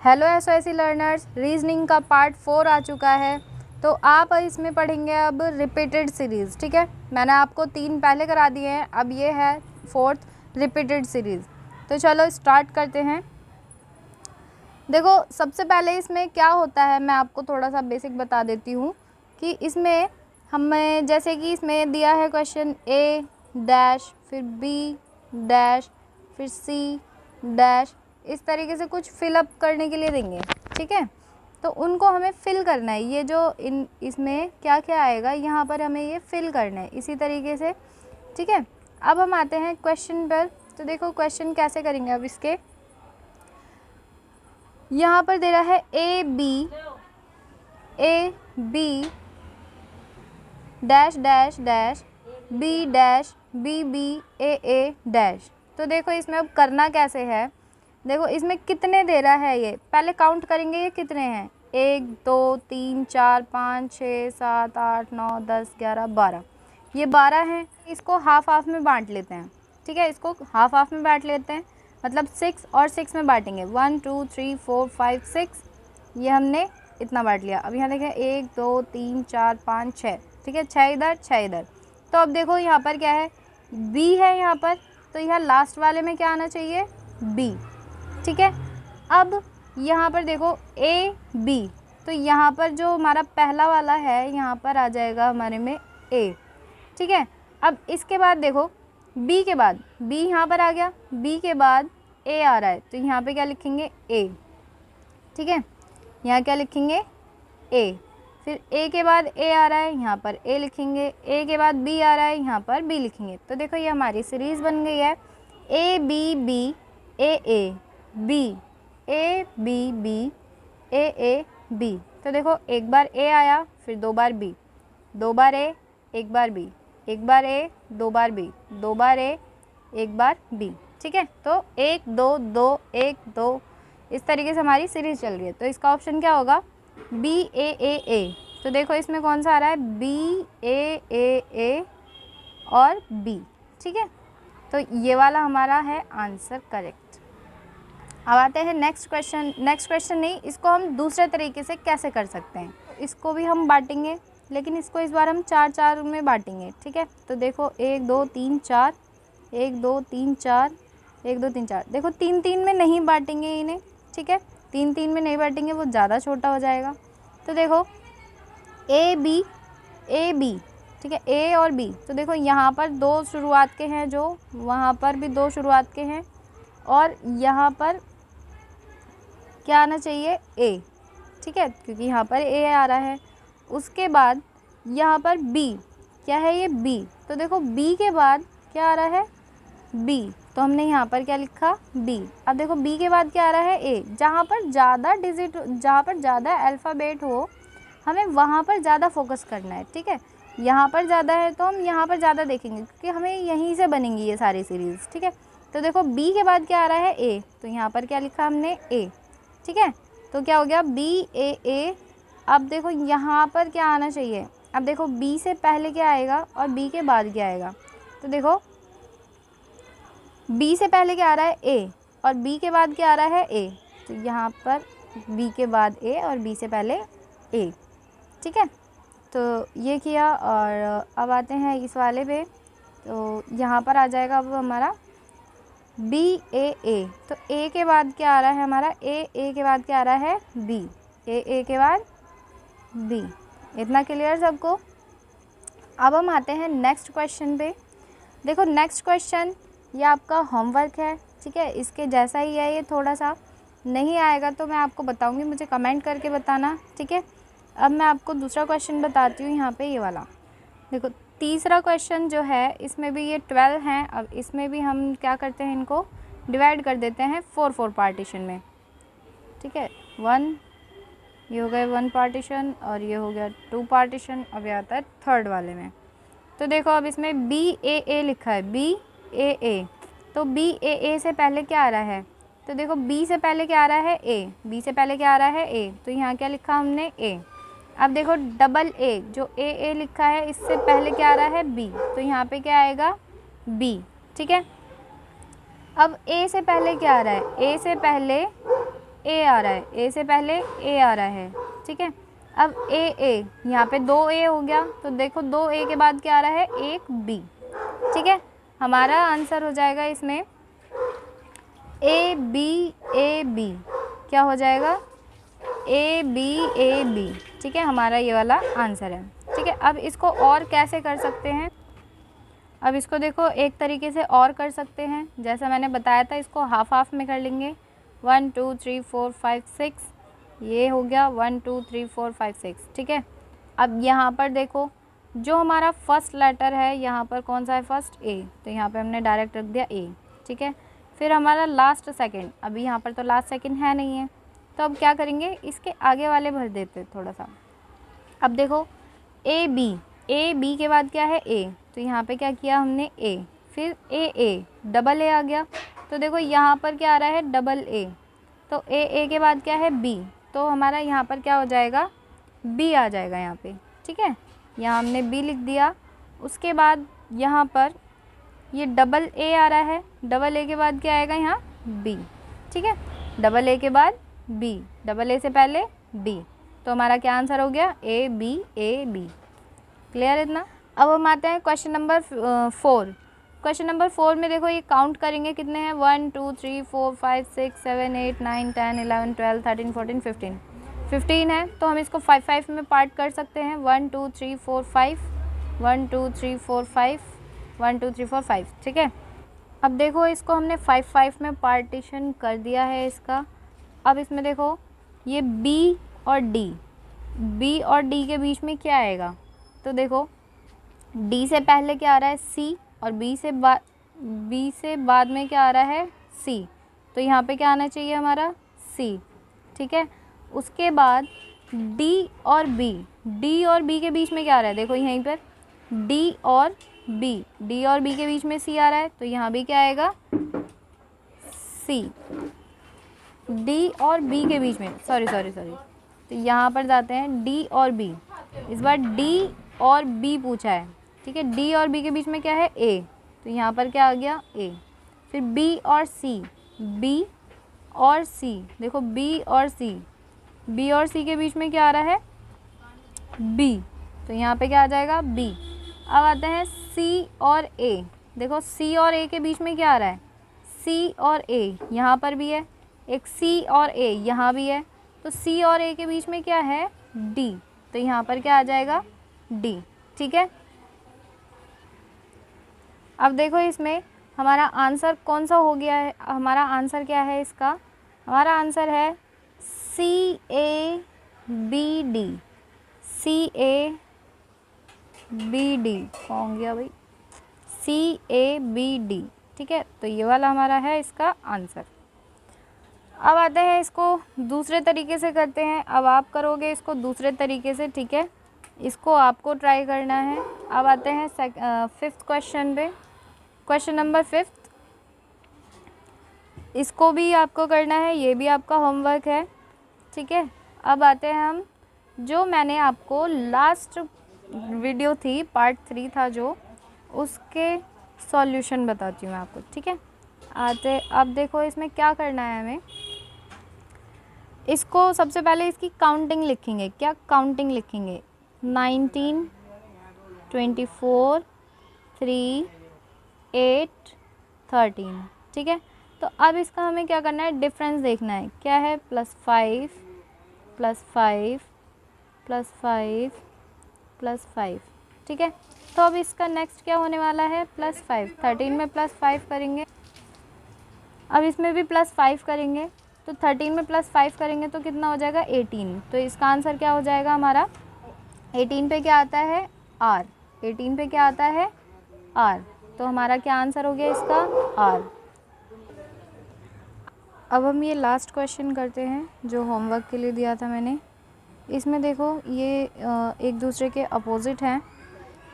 Hello एसओएसी learners, reasoning का part 4 आ चुका है। तो आप इसमें पढ़ेंगे अब रिपीटेड सीरीज़। ठीक है, मैंने आपको 3 पहले करा दिए हैं, अब ये है 4th रिपीटेड सीरीज़। तो चलो स्टार्ट करते हैं। देखो सबसे पहले इसमें क्या होता है, मैं आपको थोड़ा सा बेसिक बता देती हूँ कि इसमें हमें जैसे कि इसमें दिया है क्वेश्चन ए डैश, फिर बी डैश, फिर सी डैश, इस तरीके से कुछ फिलअप करने के लिए देंगे। ठीक है, तो उनको हमें फिल करना है। ये जो इसमें क्या क्या आएगा यहाँ पर हमें ये फिल करना है इसी तरीके से। ठीक है, अब हम आते हैं क्वेश्चन पर। तो देखो क्वेश्चन कैसे करेंगे अब इसके। यहाँ पर दे रहा है A B dash dash dash B dash B A dash. तो देखो इसमें अब करना कैसे है, देखो इसमें कितने दे रहा है, ये पहले काउंट करेंगे ये कितने हैं, 1 2 3 4 5 6 7 8 9 10 11 12, ये 12 हैं। इसको हाफ हाफ में बांट लेते हैं। ठीक है, इसको हाफ हाफ में बांट लेते हैं, मतलब 6 और 6 में बांटेंगे। 1 2 3 4 5 6, ये हमने इतना बांट लिया। अब यहाँ देखें 1 2 3 4 5 6, ठीक है, 6 इधर 6 इधर। तो अब देखो यहाँ पर क्या है, बी है यहाँ पर, तो यहाँ लास्ट वाले में क्या आना चाहिए, बी। ठीक है, अब यहाँ पर देखो ए बी, तो यहाँ पर जो हमारा पहला वाला है यहाँ पर आ जाएगा हमारे में ए। ठीक है, अब इसके बाद देखो बी के बाद बी यहाँ पर आ गया, बी के बाद ए आ रहा है, तो यहाँ पे क्या लिखेंगे ए। ठीक है, यहाँ क्या लिखेंगे ए, फिर ए के बाद ए आ रहा है, यहाँ पर ए लिखेंगे, ए के बाद बी आ रहा है, यहाँ पर बी लिखेंगे। तो देखो ये हमारी सीरीज़ बन गई है A B A B A B A B. तो देखो एक बार ए आया, फिर 2 बार बी, 2 बार ए, 1 बार बी, 1 बार ए, 2 बार बी, 2 बार ए, 1 बार बी। ठीक है, तो 1 2 2 1 2, इस तरीके से हमारी सीरीज़ चल रही है। तो इसका ऑप्शन क्या होगा, बी ए। तो देखो इसमें कौन सा आ रहा है, बी ए और बी। ठीक है, तो ये वाला हमारा है आंसर करेक्ट। अब आते हैं नेक्स्ट क्वेश्चन। नेक्स्ट क्वेश्चन नहीं, इसको हम दूसरे तरीके से कैसे कर सकते हैं। इसको भी हम बांटेंगे, लेकिन इसको इस बार हम 4 में बांटेंगे। ठीक है, तो देखो 1 2 3 4, 1 2 3 4, 1 2 3 4। देखो 3 में नहीं बांटेंगे इन्हें। ठीक है, 3 में नहीं बांटेंगे, वो ज़्यादा छोटा हो जाएगा। तो देखो ए बी, ठीक है, ए और बी। तो देखो यहाँ पर 2 शुरुआत के हैं, जो वहाँ पर भी 2 शुरुआत के हैं, और यहाँ पर क्या आना चाहिए, ए। ठीक है, क्योंकि यहाँ पर ए आ रहा है। उसके बाद यहाँ पर बी, क्या है ये बी, तो देखो बी के बाद क्या आ रहा है, बी, तो हमने यहाँ पर क्या लिखा, बी। अब देखो बी के बाद क्या आ रहा है, ए। जहाँ पर ज़्यादा डिजिट, जहाँ पर ज़्यादा अल्फ़ाबेट हो, हमें वहाँ पर ज़्यादा फोकस करना है। ठीक है, यहाँ पर ज़्यादा है तो हम यहाँ पर ज़्यादा देखेंगे, क्योंकि हमें यहीं से बनेंगी ये सारी सीरीज़। ठीक है, तो देखो बी के बाद क्या आ रहा है, ए, तो यहाँ पर क्या लिखा हमने, ए। ठीक है, तो क्या हो गया, बी ए। अब देखो यहाँ पर क्या आना चाहिए, अब देखो बी से पहले क्या आएगा और बी के बाद क्या आएगा। तो देखो बी से पहले क्या आ रहा है, ए, और बी के बाद क्या आ रहा है, ए। तो यहाँ पर बी के बाद ए और बी से पहले ए। ठीक है, तो ये किया। और अब आते हैं इस वाले पे, तो यहाँ पर आ जाएगा अब हमारा बी ए। तो ए के बाद क्या आ रहा है हमारा, ए के बाद क्या आ रहा है, बी, ए के बाद बी। इतना क्लियर सबको। अब हम आते हैं नेक्स्ट क्वेश्चन पे। देखो नेक्स्ट क्वेश्चन ये आपका होमवर्क है। ठीक है, इसके जैसा ही है ये, थोड़ा सा नहीं आएगा तो मैं आपको बताऊंगी, मुझे कमेंट करके बताना। ठीक है, अब मैं आपको दूसरा क्वेश्चन बताती हूँ। यहाँ पे ये वाला देखो, तीसरा क्वेश्चन जो है इसमें भी ये 12 हैं। अब इसमें भी हम क्या करते हैं, इनको डिवाइड कर देते हैं 4 पार्टीशन में। ठीक है, 1, ये हो गए 1 पार्टीशन, और ये हो गया 2 पार्टीशन। अब ये आता है थर्ड वाले में। तो देखो अब इसमें बी ए लिखा है, बी ए। तो बी ए से पहले क्या आ रहा है, तो देखो बी से पहले क्या आ रहा है, ए, बी से पहले क्या आ रहा है, ए, तो यहाँ क्या लिखा हमने, ए। अब देखो डबल ए, जो ए लिखा है इससे पहले क्या आ रहा है, बी, तो यहाँ पे क्या आएगा, बी। ठीक है, अब ए से पहले क्या आ रहा है, ए से पहले ए आ रहा है, ए से पहले ए आ रहा है, ठीक है। अब ए यहाँ पे 2 ए हो गया, तो देखो 2 ए के बाद क्या आ रहा है, एक बी, ठीक है। हमारा आंसर हो जाएगा इसमें ए बी, क्या हो जाएगा, ए बी, ठीक है। हमारा ये वाला आंसर है, ठीक है। अब इसको और कैसे कर सकते हैं, अब इसको देखो एक तरीके से और कर सकते हैं, जैसा मैंने बताया था, इसको हाफ हाफ में कर लेंगे। 1 2 3 4 5 6, ये हो गया 1 2 3 4 5 6, ठीक है। अब यहाँ पर देखो जो हमारा फर्स्ट लेटर है, यहाँ पर कौन सा है, फर्स्ट ए, तो यहाँ पे हमने डायरेक्ट रख दिया ए, ठीक है। फिर हमारा लास्ट सेकंड, अभी यहाँ पर तो लास्ट सेकंड है नहीं है, तो अब क्या करेंगे, इसके आगे वाले भर देते थोड़ा सा। अब देखो ए बी के बाद क्या है, ए, तो यहाँ पे क्या किया हमने, ए, फिर ए डबल ए आ गया, तो देखो यहाँ पर क्या आ रहा है, डबल ए, तो ए के बाद क्या है, बी, तो हमारा यहाँ पर क्या हो जाएगा, बी आ जाएगा यहाँ पे, ठीक है। यहाँ हमने बी लिख दिया। उसके बाद यहाँ पर ये डबल ए आ रहा है, डबल ए के बाद क्या आएगा यहाँ, बी, ठीक है। डबल ए के बाद बी, डबल ए से पहले बी, तो हमारा क्या आंसर हो गया, ए बी। क्लियर इतना। अब हम आते हैं क्वेश्चन नंबर 4। क्वेश्चन नंबर 4 में देखो ये काउंट करेंगे कितने हैं, 1 2 3 4 5 6 7 8 9 10 11 12 13 14 15 है, तो हम इसको 5 में पार्ट कर सकते हैं। 1 2 3 4 5, 1 2 3 4 5, 1 2 3 4 5, ठीक है। अब देखो इसको हमने 5 में पार्टीशन कर दिया है इसका। अब इसमें देखो ये बी और डी के बीच में क्या आएगा, तो देखो डी से पहले क्या आ रहा है, सी, और बी से बाद में क्या आ रहा है, सी, तो यहाँ पे क्या आना चाहिए हमारा, सी, ठीक है। उसके बाद डी और बी के बीच में क्या आ रहा है, देखो यहीं पर डी और बी के बीच में सी आ रहा है, तो यहाँ भी क्या आएगा, सी। डी और बी के बीच में, सॉरी, तो यहाँ पर जाते हैं डी और बी, इस बार डी और बी पूछा है, ठीक है। डी और बी के बीच में क्या है, ए, तो यहाँ पर क्या आ गया, ए। फिर बी और सी, देखो बी और सी के बीच में क्या आ रहा है, बी, तो यहाँ पे क्या आ जाएगा, बी। अब आते हैं सी और ए, देखो सी और ए के बीच में क्या आ रहा है, सी और ए, यहाँ पर भी है एक सी और ए, यहाँ भी है, तो सी और ए के बीच में क्या है, डी, तो यहाँ पर क्या आ जाएगा, डी, ठीक है। अब देखो इसमें हमारा आंसर कौन सा हो गया है, हमारा आंसर क्या है इसका, हमारा आंसर है सी ए बी डी, कौन गया भाई, सी ए बी डी, ठीक है। तो ये वाला हमारा है इसका आंसर। अब आते हैं इसको दूसरे तरीके से करते हैं। अब आप करोगे इसको दूसरे तरीके से, ठीक है, इसको आपको ट्राई करना है। अब आते हैं 5th क्वेश्चन पे, क्वेश्चन नंबर 5, इसको भी आपको करना है, ये भी आपका होमवर्क है, ठीक है। अब आते हैं हम, जो मैंने आपको लास्ट वीडियो थी, पार्ट 3 था जो, उसके सॉल्यूशन बताती हूँ मैं आपको, ठीक है। अब देखो इसमें क्या करना है हमें, इसको सबसे पहले इसकी काउंटिंग लिखेंगे। क्या काउंटिंग लिखेंगे, 19 24 3 8 13, ठीक है। तो अब इसका हमें क्या करना है, डिफरेंस देखना है, क्या है, +5 +5 +5 +5, ठीक है। तो अब इसका नेक्स्ट क्या होने वाला है, +5, 13 में +5 करेंगे, अब इसमें भी +5 करेंगे, तो 13 में +5 करेंगे तो कितना हो जाएगा, 18। तो इसका आंसर क्या हो जाएगा हमारा, 18 पे क्या आता है, आर, 18 पे क्या आता है, आर, तो हमारा क्या आंसर हो गया इसका, आर। अब हम ये लास्ट क्वेश्चन करते हैं जो होमवर्क के लिए दिया था मैंने। इसमें देखो ये एक दूसरे के अपोजिट हैं।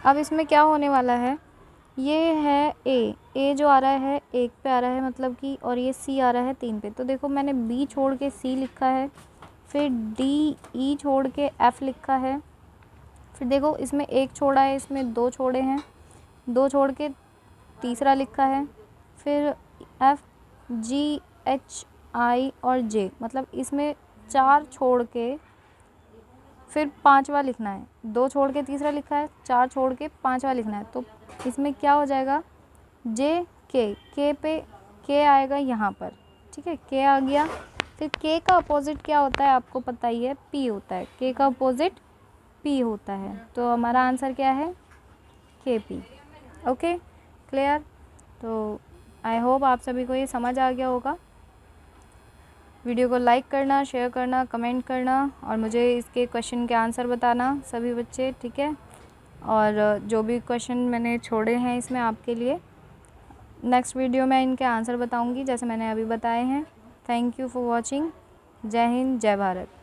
अब इसमें क्या होने वाला है, ये है ए जो आ रहा है 1 पे आ रहा है मतलब कि, और ये सी आ रहा है 3 पे, तो देखो मैंने बी छोड़ के सी लिखा है, फिर डी ई छोड़ के एफ़ लिखा है, फिर देखो इसमें 1 छोड़ा है, इसमें 2 छोड़े हैं, 2 छोड़ के तीसरा लिखा है, फिर एफ़ जी एच आई और जे, मतलब इसमें 4 छोड़ के फिर 5वां लिखना है, 2 छोड़ के तीसरा लिखा है, 4 छोड़ के 5वां लिखना है, तो इसमें क्या हो जाएगा, जे के पे के आएगा यहाँ पर, ठीक है, के आ गया। फिर के का अपोजिट क्या होता है आपको पता ही है, पी होता है, के का अपोजिट पी होता है, तो हमारा आंसर क्या है, के पी। Okay, clear. तो आई होप आप सभी को ये समझ आ गया होगा। वीडियो को लाइक करना, शेयर करना, कमेंट करना और मुझे इसके क्वेश्चन के आंसर बताना सभी बच्चे, ठीक है। और जो भी क्वेश्चन मैंने छोड़े हैं इसमें आपके लिए, नेक्स्ट वीडियो में इनके आंसर बताऊंगी जैसे मैंने अभी बताए हैं। Thank you for watching. जय हिंद, जय भारत।